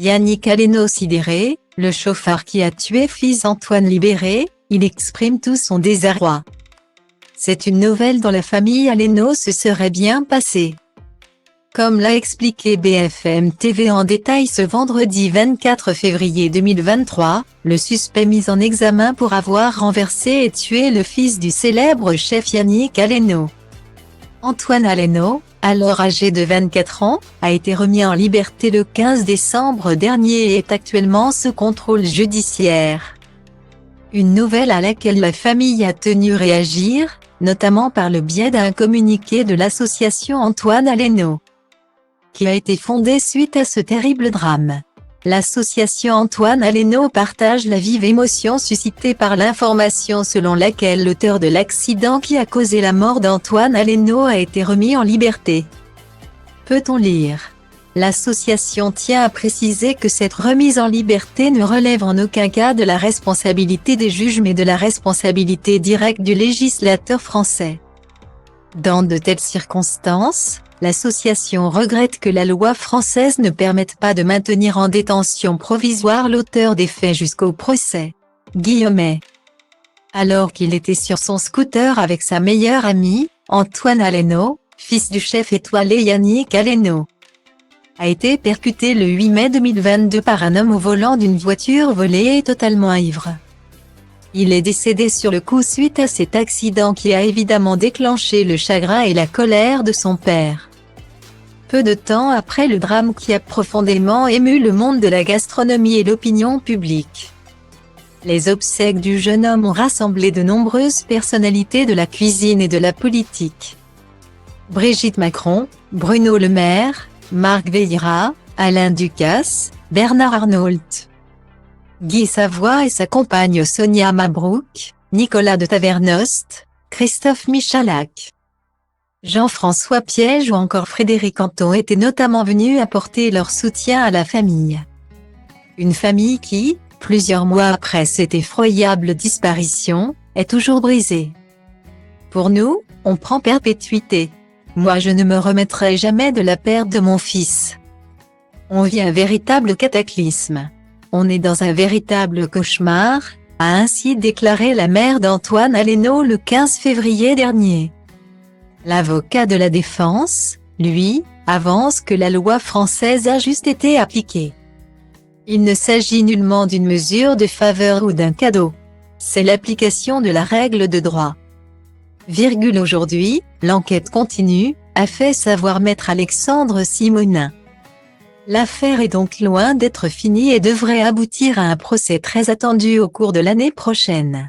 Yannick Aleno sidéré, le chauffard qui a tué fils Antoine libéré, il exprime tout son désarroi. C'est une nouvelle dont la famille Aleno se serait bien passée. Comme l'a expliqué BFM TV en détail ce vendredi 24 février 2023, le suspect mis en examen pour avoir renversé et tué le fils du célèbre chef Yannick Aleno. Antoine Aleno, alors âgé de 24 ans, a été remis en liberté le 15 décembre dernier et est actuellement sous contrôle judiciaire. Une nouvelle à laquelle la famille a tenu à réagir, notamment par le biais d'un communiqué de l'association Antoine Aleno, qui a été fondée suite à ce terrible drame. L'association Antoine Aleno partage la vive émotion suscitée par l'information selon laquelle l'auteur de l'accident qui a causé la mort d'Antoine Aleno a été remis en liberté. Peut-on lire? L'association tient à préciser que cette remise en liberté ne relève en aucun cas de la responsabilité des juges mais de la responsabilité directe du législateur français. Dans de telles circonstances, l'association regrette que la loi française ne permette pas de maintenir en détention provisoire l'auteur des faits jusqu'au procès. Alors qu'il était sur son scooter avec sa meilleure amie, Antoine Aleno, fils du chef étoilé Yannick Aleno, a été percuté le 8 mai 2022 par un homme au volant d'une voiture volée et totalement ivre. Il est décédé sur le coup suite à cet accident qui a évidemment déclenché le chagrin et la colère de son père. Peu de temps après le drame qui a profondément ému le monde de la gastronomie et l'opinion publique, les obsèques du jeune homme ont rassemblé de nombreuses personnalités de la cuisine et de la politique. Brigitte Macron, Bruno Le Maire, Marc Veyrat, Alain Ducasse, Bernard Arnault, Guy Savoy et sa compagne Sonia Mabrouk, Nicolas de Tavernost, Christophe Michalak, Jean-François Piège ou encore Frédéric Anton étaient notamment venus apporter leur soutien à la famille. Une famille qui, plusieurs mois après cette effroyable disparition, est toujours brisée. Pour nous, on prend perpétuité. Moi je ne me remettrai jamais de la perte de mon fils. On vit un véritable cataclysme. On est dans un véritable cauchemar, a ainsi déclaré la mère d'Antoine Aleno le 15 février dernier. L'avocat de la défense, lui, avance que la loi française a juste été appliquée. Il ne s'agit nullement d'une mesure de faveur ou d'un cadeau. C'est l'application de la règle de droit. Aujourd'hui, l'enquête continue, a fait savoir maître Alexandre Simonin. L'affaire est donc loin d'être finie et devrait aboutir à un procès très attendu au cours de l'année prochaine.